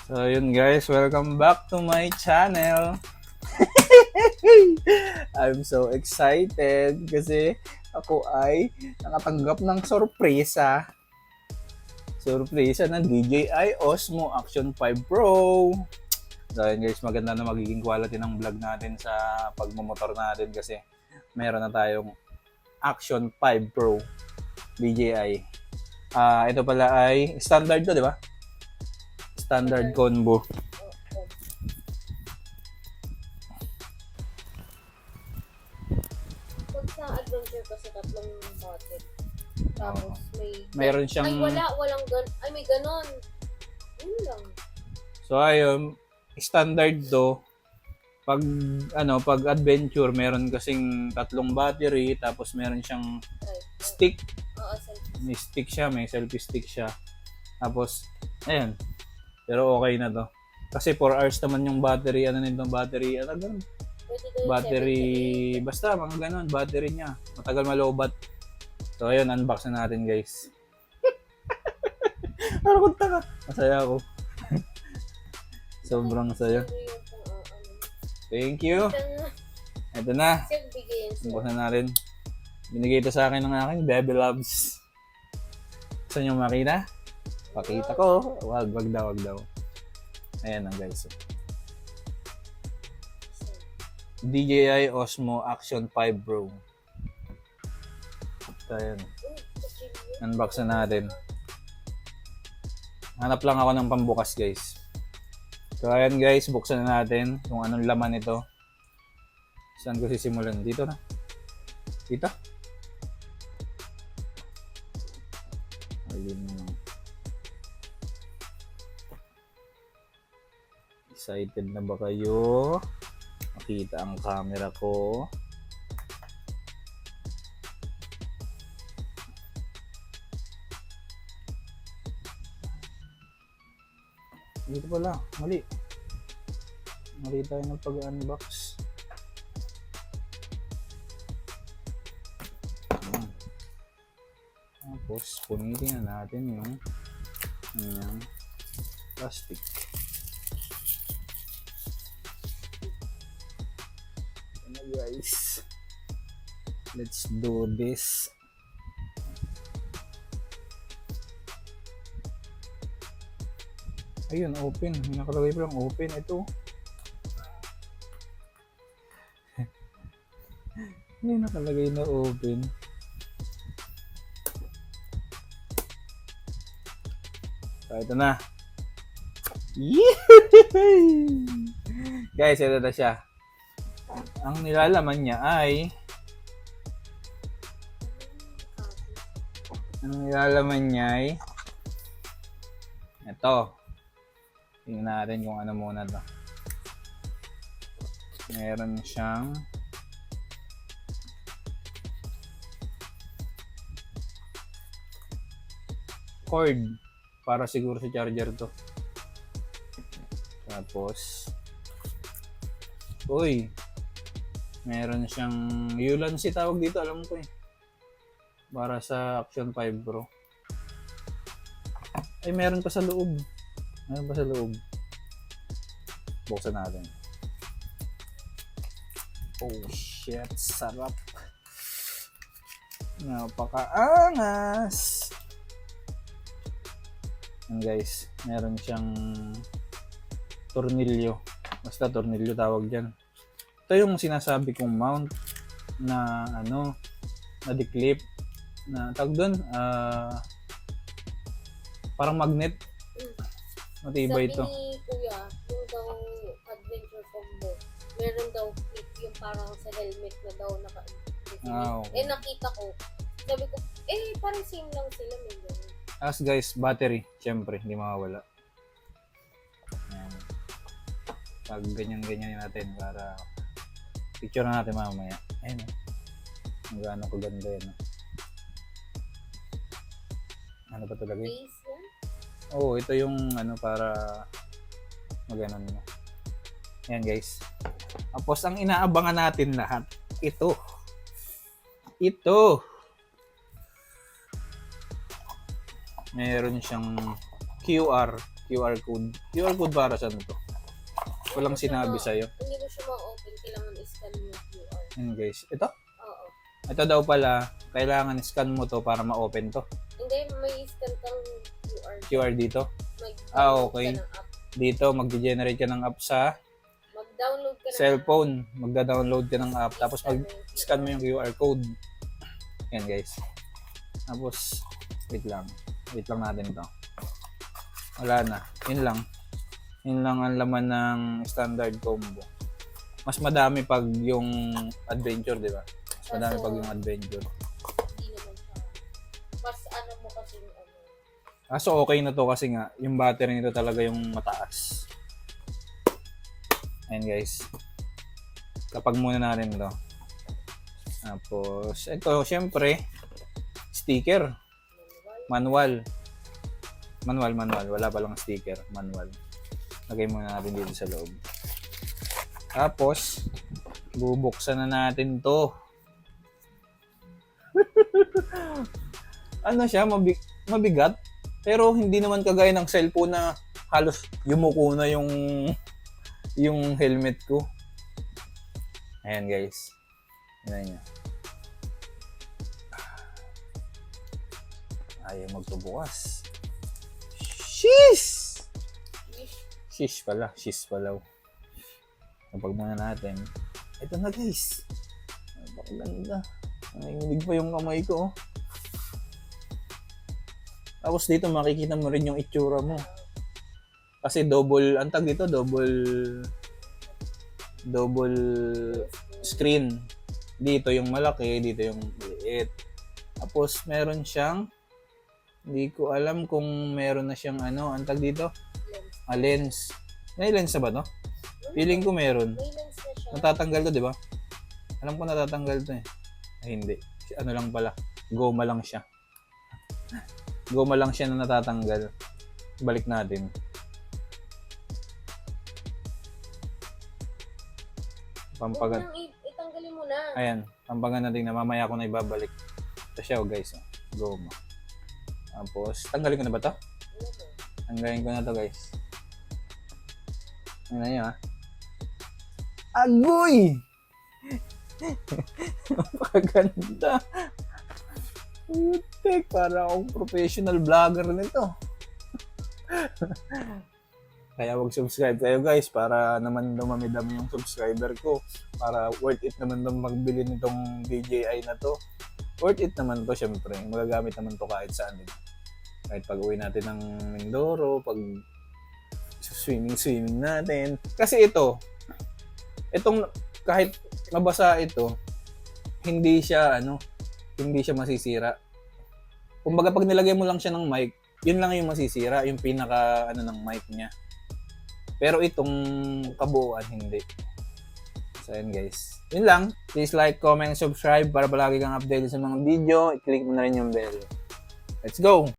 So yun guys, welcome back to my channel. I'm so excited kasi ako ay nakatanggap ng sorpresa. Sorpresa ng DJI Osmo Action 5 Pro. So yun guys, maganda na magiging quality ng vlog natin sa pagmumotor natin kasi meron na tayong Action 5 Pro DJI. Ito pala ay standard to, di ba? Standard combo. Pag sa adventure kasi tatlong bottle. Tapos Mayroon siyang... walang ay may ganon. Yun lang. So ayun, standard to. Pag adventure, meron kasing tatlong battery, tapos meron siyang stick. Oo, selfie. May stick siya, may selfie stick siya. Tapos, ayun. Pero okay na to. Kasi 4 hours naman yung battery, ganun. Battery, basta mga ganun, battery niya. Matagal malobat. So ayun, unbox na natin guys. Parang kunta ka. Masaya ako. Sobrang saya. Thank you. Ito na. Unbox na natin. Binigay ito sa akin ng aking baby loves. Gusto nyo makita? Pakita ko. Wag daw. Ayan na guys. DJI Osmo Action 5 Pro. So, ayan. Unbox na natin. Hanap lang ako ng pambukas guys. So ayan guys, buksan na natin kung anong laman nito. Saan ko sisimulan? Dito na. Dito. Ayun. Excited na ba kayo? Makita ang camera ko. Dito pala, mali tayo ng pag-unbox. Tapos punitin na natin yung plastic. Ano guys, let's do this. Ayun, open. May nakalagay pa lang open. Ito. May nakalagay na open. So, ito na. Guys, ito na siya. Ang nilalaman niya ay ito. Tingnan natin kung ano muna to. Meron siyang cord para siguro sa charger to. Tapos meron siyang ULANC tawag dito, alam ko eh. Para sa Action 5 Pro. Ay, meron pa sa loob. Buksan natin. Oh shit, sarap. Napakaangas. Yan guys, meron siyang tornilyo. Basta tornilyo tawag dyan. Ito yung sinasabi kong mount na na declip na tawag doon, parang magnet. Matibay ito. Sabi ni Kuya, yung daw adventure combo, meron daw clip yung parang sa helmet na daw Okay. nakita ko. Sabi ko, parang same lang sila. May ganun. As guys, battery. Siyempre, hindi mawawala. Ayan. Pag ganyan natin para picture na natin mamaya. Ayan. Ang gaano ko ganda yan. Ano ba ito lagay? Face yan? Oo, ito yung para maganon mo. Ayan guys. Tapos ang inaabangan natin lahat, ito. Meron siyang QR QR code. QR code para saan to? Walang sinabi sa'yo. Hindi mo siya ma-open. Kailangan i-scan mo yung QR. Yan guys. Ito? Oo. Ito daw pala, kailangan scan mo to para ma-open to. Hindi, may scan kang QR. QR dito. Mag-download Okay. ka ng app. Dito, mag-generate ka ng app sa Mag-download ka ng cellphone. Magda-download ka ng app. Tapos I-scan mo mag-scan mo yung QR code. Yan guys. Tapos, wait lang. Wait lang natin to. Wala na. Yun lang. Yun lang ang laman ng standard combo. Mas madami pag yung adventure, di ba? Mas madami pag yung adventure. Hindi naman siya. Mas ano mo kasi yung ano. So okay na to kasi nga, yung battery nito talaga yung mataas. Ayan guys. Kapag muna natin to. Tapos, ito, syempre, sticker. Manual. Manual. Wala palang sticker. Manual. Lagay muna natin dito sa loob. Tapos, bubuksan na natin to. Ano siya, mabigat. Pero hindi naman kagaya ng cellphone na halos yumuko na yung helmet ko. Ayan guys. Ayan niya. Ayaw magtubukas. Sheesh! Shish pala. Kapag muna natin. Ito na guys. Napakaganda. Nanginginig pa yung kamay ko. Tapos dito makikita mo rin yung itsura mo. Kasi double, ang tag dito, double screen. Dito yung malaki, dito yung maliit. Tapos meron siyang, hindi ko alam kung meron na siyang ano, ang tag dito, lens. May lens na ba to? Feeling ko meron. May lens na siya. Natatanggal to, di ba? Alam ko natatanggal to eh. Ay, hindi. Ano lang pala. Goma lang siya. Goma lang siya na natatanggal. Balik natin. Pampagan. Itanggalin mo na. Ayan. Pampagan natin na mamaya ko na ibabalik. Ito siya, guys. Goma. Tapos, tanggalin ko na ba to? Tanggalin ko na to, guys. Ano nyo, ha? Agoy! Napakaganda. Putek, para akong professional vlogger nito. Kaya mag-subscribe kayo guys para naman dumami-dami yung subscriber ko. Para worth it naman daw magbili nitong DJI na to. Worth it naman to syempre. Magagamit naman to kahit saan. Kahit pag uwi natin ng Mindoro, pag swimming natin. Kasi itong kahit mabasa ito, hindi siya masisira. Kumbaga pag nilagay mo lang siya ng mic, yun lang yung masisira, yung pinaka ng mic niya. Pero itong kabuuan hindi. So yun guys. Yun lang. Please like, comment, subscribe para palagi kang updated sa mga video. I-click mo na rin yung bell. Let's go!